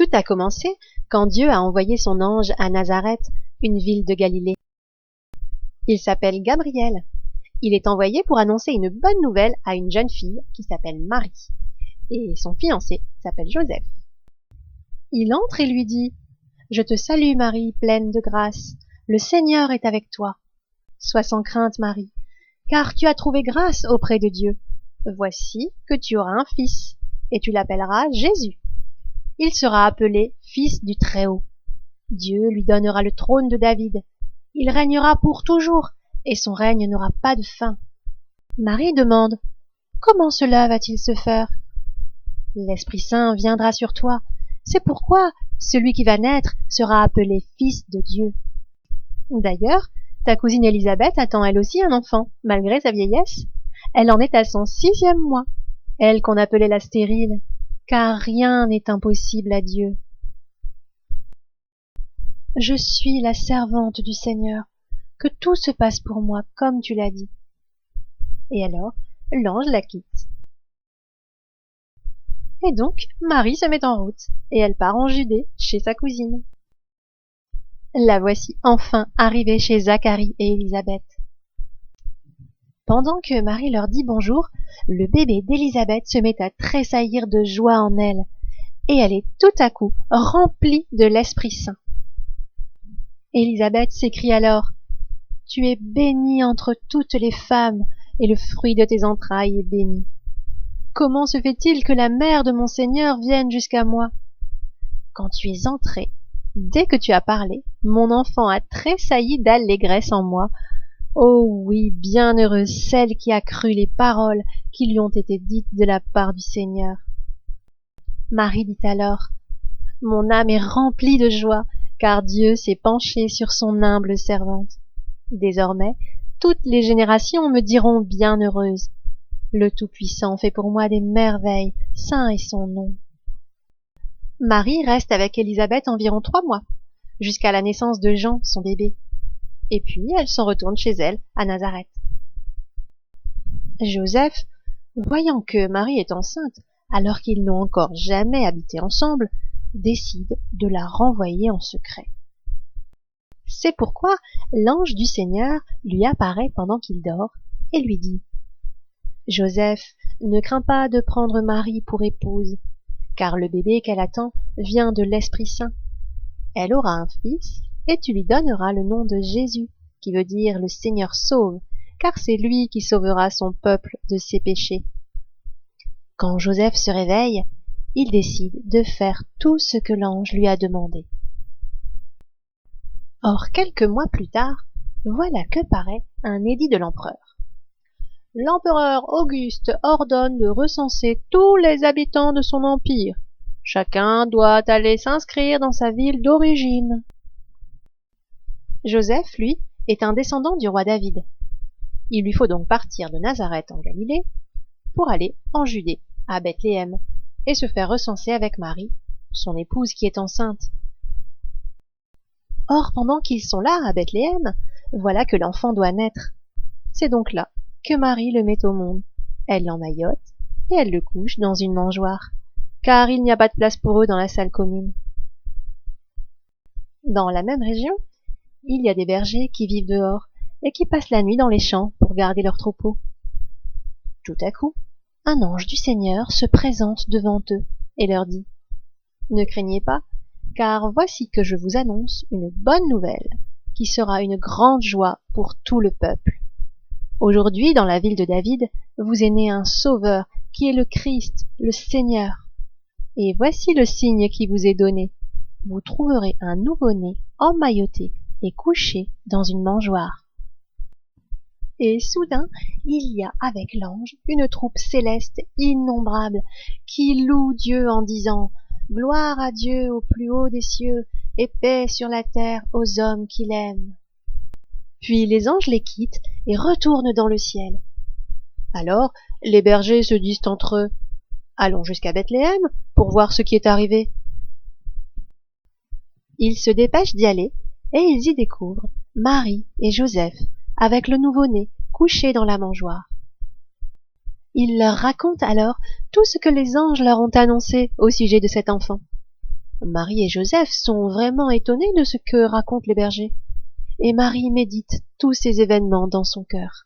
Tout a commencé quand Dieu a envoyé son ange à Nazareth, une ville de Galilée. Il s'appelle Gabriel. Il est envoyé pour annoncer une bonne nouvelle à une jeune fille qui s'appelle Marie. Et son fiancé s'appelle Joseph. Il entre et lui dit « Je te salue Marie, pleine de grâce. Le Seigneur est avec toi. Sois sans crainte Marie, car tu as trouvé grâce auprès de Dieu. Voici que tu auras un fils, et tu l'appelleras Jésus. Il sera appelé Fils du Très-Haut. Dieu lui donnera le trône de David. Il régnera pour toujours, et son règne n'aura pas de fin. » Marie demande « Comment cela va-t-il se faire ? L'Esprit Saint viendra sur toi. C'est pourquoi celui qui va naître sera appelé Fils de Dieu. D'ailleurs, ta cousine Élisabeth attend elle aussi un enfant, malgré sa vieillesse. Elle en est à son 6e mois, elle qu'on appelait la stérile, car rien n'est impossible à Dieu. Je suis la servante du Seigneur, que tout se passe pour moi comme tu l'as dit. Et alors, l'ange la quitte. Et donc, Marie se met en route, et elle part en Judée, chez sa cousine. La voici enfin arrivée chez Zacharie et Élisabeth. Pendant que Marie leur dit bonjour, le bébé d'Élisabeth se met à tressaillir de joie en elle, et elle est tout à coup remplie de l'Esprit Saint. Élisabeth s'écrie alors « Tu es bénie entre toutes les femmes, et le fruit de tes entrailles est béni. Comment se fait-il que la mère de mon Seigneur vienne jusqu'à moi ? Quand tu es entrée, dès que tu as parlé, mon enfant a tressailli d'allégresse en moi. Oh oui, bienheureuse celle qui a cru les paroles qui lui ont été dites de la part du Seigneur. » Marie dit alors « Mon âme est remplie de joie, car Dieu s'est penché sur son humble servante. Désormais, toutes les générations me diront bienheureuse. Le Tout-Puissant fait pour moi des merveilles, saint est son nom. » Marie reste avec Élisabeth environ 3 mois, jusqu'à la naissance de Jean, son bébé. Et puis elle s'en retourne chez elle, à Nazareth. Joseph, voyant que Marie est enceinte, alors qu'ils n'ont encore jamais habité ensemble, décide de la renvoyer en secret. C'est pourquoi l'ange du Seigneur lui apparaît pendant qu'il dort et lui dit « Joseph, ne crains pas de prendre Marie pour épouse, car le bébé qu'elle attend vient de l'Esprit Saint. Elle aura un fils, et tu lui donneras le nom de Jésus, qui veut dire le Seigneur sauve, car c'est lui qui sauvera son peuple de ses péchés. » Quand Joseph se réveille, il décide de faire tout ce que l'ange lui a demandé. Or, quelques mois plus tard, voilà que paraît un édit de l'empereur. L'empereur Auguste ordonne de recenser tous les habitants de son empire. Chacun doit aller s'inscrire dans sa ville d'origine. Joseph, lui, est un descendant du roi David. Il lui faut donc partir de Nazareth en Galilée pour aller en Judée, à Bethléem, et se faire recenser avec Marie, son épouse qui est enceinte. Or, pendant qu'ils sont là, à Bethléem, voilà que l'enfant doit naître. C'est donc là que Marie le met au monde. Elle l'emmaillote et elle le couche dans une mangeoire, car il n'y a pas de place pour eux dans la salle commune. Dans la même région, il y a des bergers qui vivent dehors et qui passent la nuit dans les champs pour garder leurs troupeaux. Tout à coup, un ange du Seigneur se présente devant eux et leur dit « Ne craignez pas, car voici que je vous annonce une bonne nouvelle qui sera une grande joie pour tout le peuple. Aujourd'hui, dans la ville de David, vous est né un Sauveur qui est le Christ, le Seigneur. Et voici le signe qui vous est donné. Vous trouverez un nouveau-né emmailloté et couché dans une mangeoire. » Et soudain, il y a avec l'ange une troupe céleste innombrable qui loue Dieu en disant « Gloire à Dieu au plus haut des cieux et paix sur la terre aux hommes qu'il aime. » Puis les anges les quittent et retournent dans le ciel. Alors, les bergers se disent entre eux « Allons jusqu'à Bethléem pour voir ce qui est arrivé. » Ils se dépêchent d'y aller et ils y découvrent Marie et Joseph avec le nouveau-né couché dans la mangeoire. Ils leur racontent alors tout ce que les anges leur ont annoncé au sujet de cet enfant. Marie et Joseph sont vraiment étonnés de ce que racontent les bergers, et Marie médite tous ces événements dans son cœur.